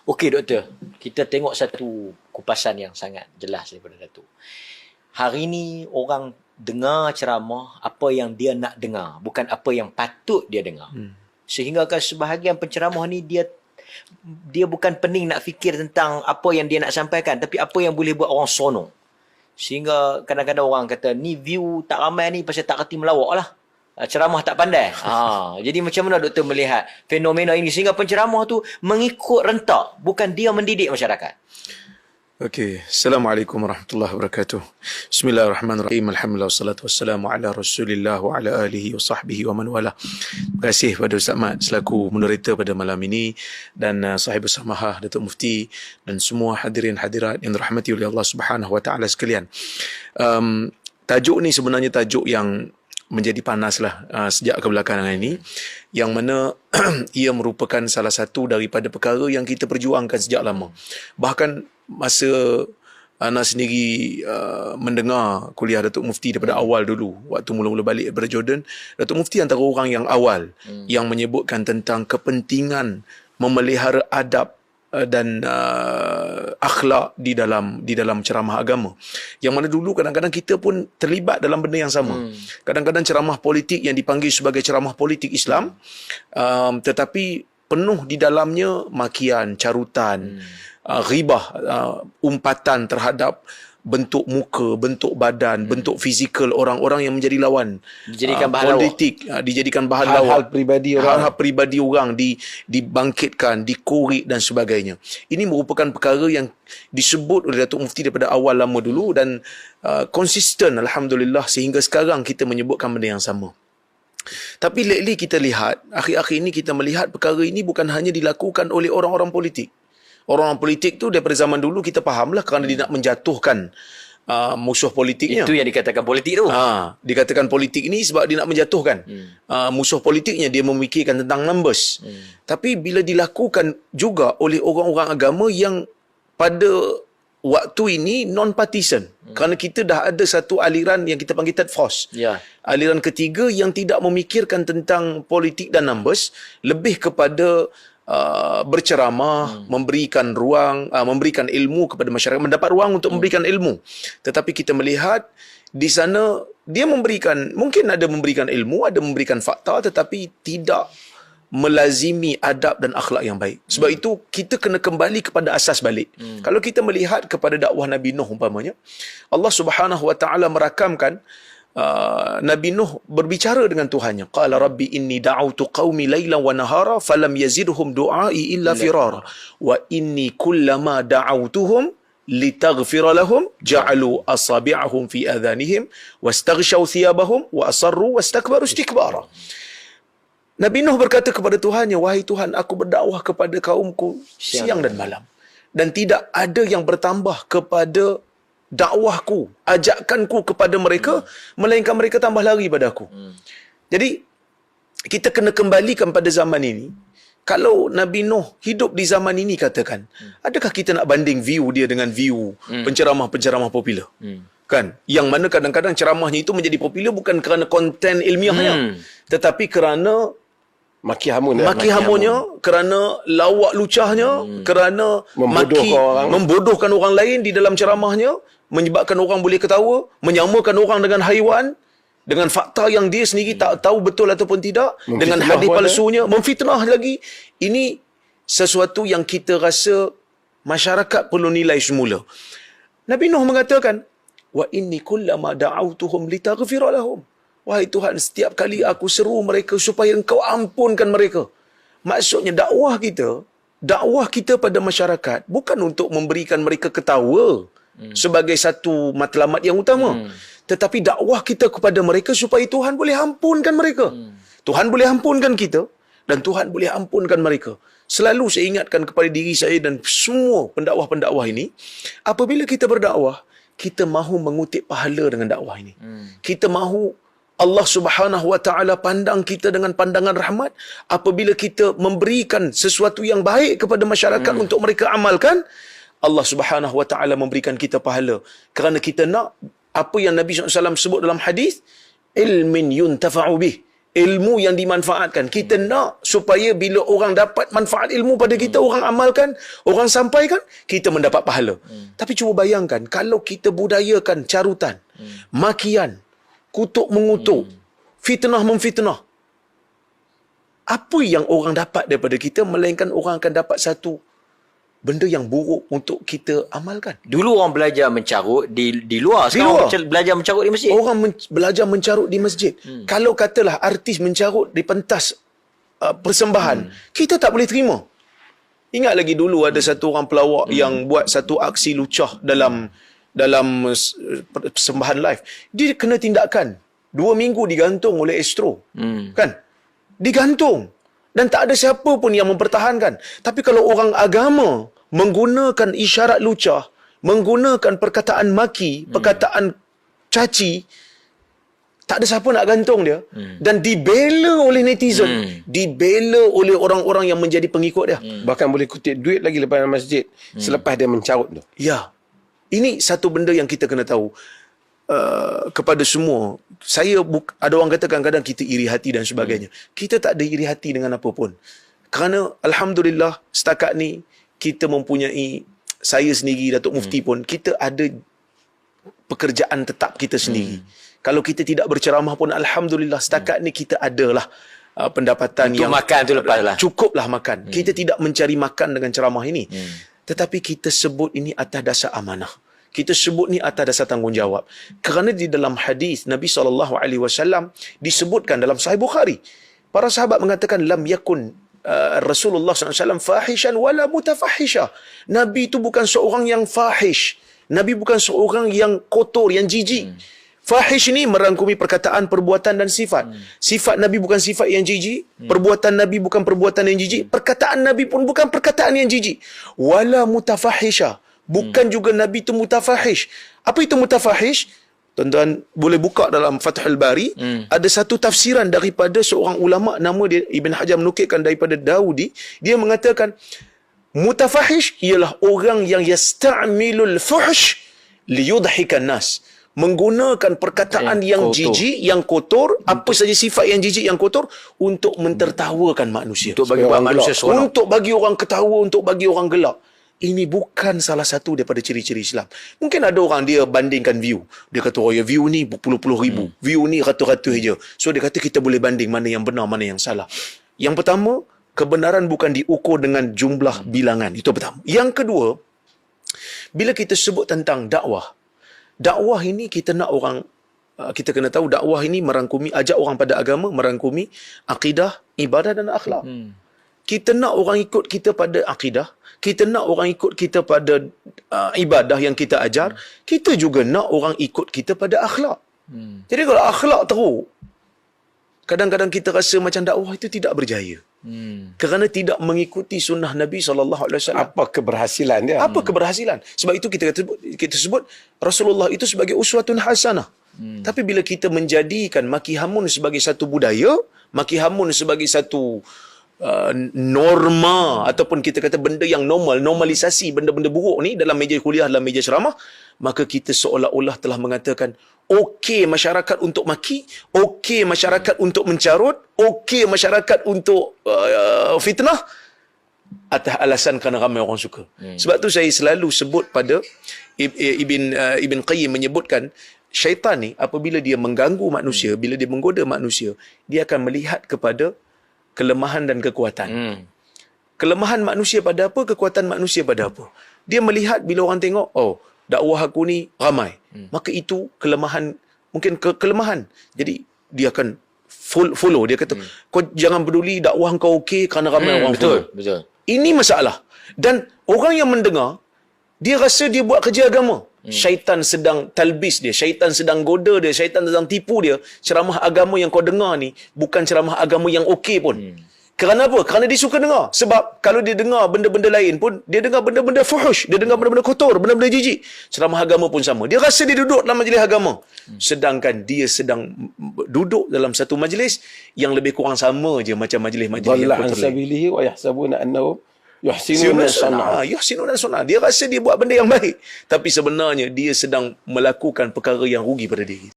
Okey doktor, kita tengok satu kupasan yang sangat jelas daripada Datuk. Hari ni orang dengar ceramah apa yang dia nak dengar, bukan apa yang patut dia dengar. Sehingga kan sebahagian penceramah ni dia bukan pening nak fikir tentang apa yang dia nak sampaikan, tapi apa yang boleh buat orang sonong. Sehingga kadang-kadang orang kata ni view tak ramai ni pasal tak reti melawak lah. Ceramah tak pandai. Jadi macam mana doktor melihat fenomena ini sehingga penceramah tu mengikut rentak, bukan dia mendidik masyarakat? Okey, Assalamualaikum warahmatullahi wabarakatuh. Bismillahirrahmanirrahim. Alhamdulillah wassalatu wassalamu ala Rasulillah wa ala alihi wa sahbihi wa man wala. Terima kasih kepada Ustaz Mat selaku moderator pada malam ini dan sahib samahah Datuk Mufti dan semua hadirin hadirat yang dirahmati oleh Allah Subhanahu wa taala sekalian. Tajuk ni sebenarnya tajuk yang menjadi panaslah sejak kebelakangan ini, yang mana ia merupakan salah satu daripada perkara yang kita perjuangkan sejak lama. Bahkan masa Ana sendiri mendengar kuliah Datuk Mufti daripada awal dulu, waktu mula-mula balik daripada Jordan, Datuk Mufti antara orang yang awal yang menyebutkan tentang kepentingan memelihara adab dan akhlak di dalam ceramah agama, yang mana dulu kadang-kadang kita pun terlibat dalam benda yang sama. Kadang-kadang ceramah politik yang dipanggil sebagai ceramah politik Islam, tetapi penuh di dalamnya makian, carutan, ghibah, umpatan terhadap bentuk muka, bentuk badan, bentuk fizikal orang-orang yang menjadi lawan, dijadikan bahan politik, dijadikan bahan hal-hal pribadi orang, hal-hal pribadi orang dibangkitkan, dikorek dan sebagainya. Ini merupakan perkara yang disebut oleh Datuk Mufti daripada awal lama dulu dan konsisten alhamdulillah sehingga sekarang kita menyebutkan benda yang sama. Tapi lately kita lihat, akhir-akhir ini kita melihat perkara ini bukan hanya dilakukan oleh orang-orang politik. Orang-orang politik tu daripada zaman dulu kita fahamlah kerana dia nak menjatuhkan musuh politiknya. Itu yang dikatakan politik tu. Dikatakan politik ni sebab dia nak menjatuhkan musuh politiknya, dia memikirkan tentang numbers. Tapi bila dilakukan juga oleh orang-orang agama yang pada waktu ini non-partisan, kerana kita dah ada satu aliran yang kita panggil third force. Aliran ketiga yang tidak memikirkan tentang politik dan numbers, lebih kepada berceramah, memberikan ruang, memberikan ilmu kepada masyarakat, mendapat ruang untuk memberikan ilmu. Tetapi kita melihat di sana dia memberikan, mungkin ada memberikan ilmu, ada memberikan fakta, tetapi tidak melazimi adab dan akhlak yang baik. Sebab itu kita kena kembali kepada asas balik. Kalau kita melihat kepada dakwah Nabi Nuh umpamanya, Allah Subhanahu wa taala merakamkan Nabi Nuh berbicara dengan Tuhannya. Qala rabbi inni da'awtu qaumi laylan wa nahara falam yazidhum du'ai illa firara wa inni kullama da'awtuhum litaghfira lahum ja'alu asabi'ahum fi adhanihim wastaghshaw thiyabahum wa asarru wastakbaru istikbara. Nabi Nuh berkata kepada Tuhannya, wahai Tuhan, aku berdakwah kepada kaumku siang dan malam, dan tidak ada yang bertambah kepada dakwahku, ajakanku kepada mereka, melainkan mereka tambah lari pada aku. Jadi kita kena kembalikan pada zaman ini. Kalau Nabi Nuh hidup di zaman ini, katakan, adakah kita nak banding view dia dengan view penceramah-penceramah popular? Kan? Yang mana kadang-kadang ceramahnya itu menjadi popular bukan kerana konten ilmiahnya, tetapi kerana maki hamunnya, kerana lawak lucahnya, kerana membodohkan orang lain di dalam ceramahnya, menyebabkan orang boleh ketawa, menyamakan orang dengan haiwan, dengan fakta yang dia sendiri tak tahu betul ataupun tidak, dengan hadis palsunya, memfitnah lagi. Ini sesuatu yang kita rasa masyarakat perlu nilai semula. Nabi Nuh mengatakan, wa inni kullama da'awtuhum litaghfira lahum. Wahai Tuhan, setiap kali aku seru mereka supaya Engkau ampunkan mereka. Maksudnya dakwah kita pada masyarakat bukan untuk memberikan mereka ketawa sebagai satu matlamat yang utama, tetapi dakwah kita kepada mereka supaya Tuhan boleh ampunkan mereka. Tuhan boleh ampunkan kita dan Tuhan boleh ampunkan mereka. Selalu saya ingatkan kepada diri saya dan semua pendakwah-pendakwah ini, apabila kita berdakwah, kita mahu mengutip pahala dengan dakwah ini. Kita mahu Allah Subhanahu wa taala pandang kita dengan pandangan rahmat. Apabila kita memberikan sesuatu yang baik kepada masyarakat untuk mereka amalkan, Allah Subhanahu wa taala memberikan kita pahala. Kerana kita nak apa yang Nabi SAW sebut dalam hadis, ilmin yuntafa'u bih, ilmu yang dimanfaatkan. Kita nak supaya bila orang dapat manfaat ilmu pada kita, orang amalkan, orang sampaikan, kita mendapat pahala. Tapi cuba bayangkan, kalau kita budayakan carutan, makian, kutuk mengutuk, fitnah memfitnah, apa yang orang dapat daripada kita, melainkan orang akan dapat satu benda yang buruk untuk kita amalkan. Dulu orang belajar mencarut di luar. Sekarang orang belajar mencarut di masjid. Orang belajar mencarut di masjid. Kalau katalah artis mencarut di pentas persembahan, kita tak boleh terima. Ingat lagi dulu ada satu orang pelawak yang buat satu aksi lucah dalam persembahan live. Dia kena tindakan. 2 minggu digantung oleh Astro. Kan? Digantung. Dan tak ada siapa pun yang mempertahankan. Tapi kalau orang agama menggunakan isyarat lucah, menggunakan perkataan maki, perkataan caci, tak ada siapa nak gantung dia. Dan dibela oleh netizen. Dibela oleh orang-orang yang menjadi pengikut dia. Bahkan boleh kutip duit lagi lepas masjid selepas dia mencarut tu. Ya. Ini satu benda yang kita kena tahu. Kepada semua, ada orang kata kadang-kadang kita iri hati dan sebagainya. Kita tak ada iri hati dengan apa pun. Kerana Alhamdulillah setakat ni kita mempunyai, saya sendiri, Datuk Mufti pun, kita ada pekerjaan tetap kita sendiri. Kalau kita tidak berceramah pun Alhamdulillah setakat ni kita adalah pendapatan untuk yang makan tu lepas lah. Cukuplah makan. Kita tidak mencari makan dengan ceramah ini. Tetapi kita sebut ini atas dasar amanah. Kita sebut ni atas dasar tanggungjawab. Kerana di dalam hadis Nabi SAW disebutkan dalam Sahih Bukhari. Para sahabat mengatakan, lam yakun Rasulullah SAW fahishan wala mutafahisha. Nabi itu bukan seorang yang fahish. Nabi bukan seorang yang kotor, yang jijik. Fahish ini merangkumi perkataan, perbuatan dan sifat. Sifat Nabi bukan sifat yang jijik. Perbuatan Nabi bukan perbuatan yang jijik. Perkataan Nabi pun bukan perkataan yang jijik. Wala mutafahisha. Bukan juga Nabi itu mutafahish. Apa itu mutafahish? Tuan-tuan boleh buka dalam Fathul Bari. Ada satu tafsiran daripada seorang ulama, nama dia Ibn Hajar menukilkan daripada Daudi. Dia mengatakan mutafahish ialah orang yang yasta'milul fuhsh liyudhikan nas. Menggunakan perkataan yang jijik, yang kotor, apa saja sifat yang jijik, yang kotor, untuk mentertawakan manusia. Untuk bagi manusia seronok. Untuk bagi orang ketawa, untuk bagi orang gelak. Ini bukan salah satu daripada ciri-ciri Islam. Mungkin ada orang dia bandingkan view. Dia kata, oh ya, view ni puluh-puluh ribu. View ni ratus-ratus je. So dia kata kita boleh banding mana yang benar, mana yang salah. Yang pertama, kebenaran bukan diukur dengan jumlah bilangan. Itu pertama. Yang kedua, bila kita sebut tentang dakwah. Dakwah ini kita nak orang, kita kena tahu dakwah ini merangkumi, ajak orang pada agama, merangkumi akidah, ibadah dan akhlak. Kita nak orang ikut kita pada akidah. Kita nak orang ikut kita pada ibadah yang kita ajar. Kita juga nak orang ikut kita pada akhlak. Jadi kalau akhlak teruk, kadang-kadang kita rasa macam dakwah itu tidak berjaya. Kerana tidak mengikuti sunnah Nabi SAW. Apa keberhasilan dia? Apa keberhasilan? Sebab itu kita sebut Rasulullah itu sebagai uswatun hasanah. Tapi bila kita menjadikan maki hamun sebagai satu budaya, maki hamun sebagai satu norma, ataupun kita kata benda yang normal, normalisasi benda-benda buruk ni dalam meja kuliah, dalam meja ceramah, maka kita seolah-olah telah mengatakan okey masyarakat untuk maki, okey masyarakat untuk mencarut, okey masyarakat untuk fitnah, atas alasan kerana ramai orang suka. Sebab tu saya selalu sebut pada Ibn Qayyim menyebutkan syaitan ni apabila dia mengganggu manusia, bila dia menggoda manusia, dia akan melihat kepada kelemahan dan kekuatan. Kelemahan manusia pada apa, kekuatan manusia pada apa. Dia melihat bila orang tengok, oh, dakwah aku ni ramai. Maka itu kelemahan, mungkin kelemahan. Jadi dia akan follow. Dia kata, kau jangan peduli dakwah kau okey kerana ramai orang follow. Betul. Ini masalah. Dan orang yang mendengar, dia rasa dia buat kerja agama. Syaitan sedang talbis dia, syaitan sedang goda dia, syaitan sedang tipu dia. Ceramah agama yang kau dengar ni bukan ceramah agama yang okey pun. Kerana apa? Kerana dia suka dengar. Sebab kalau dia dengar benda-benda lain pun, dia dengar benda-benda fuhush, dia dengar benda-benda kotor, benda-benda jijik. Ceramah agama pun sama. Dia rasa dia duduk dalam majlis agama. Sedangkan dia sedang duduk dalam satu majlis yang lebih kurang sama je macam majlis-majlis yang kotor lain. Sabilihi wa yahsabuna annahum yuhsinuna sun'a. Yuhsinuna sun'a. Dia rasa dia buat benda yang baik. Tapi sebenarnya dia sedang melakukan perkara yang rugi pada diri.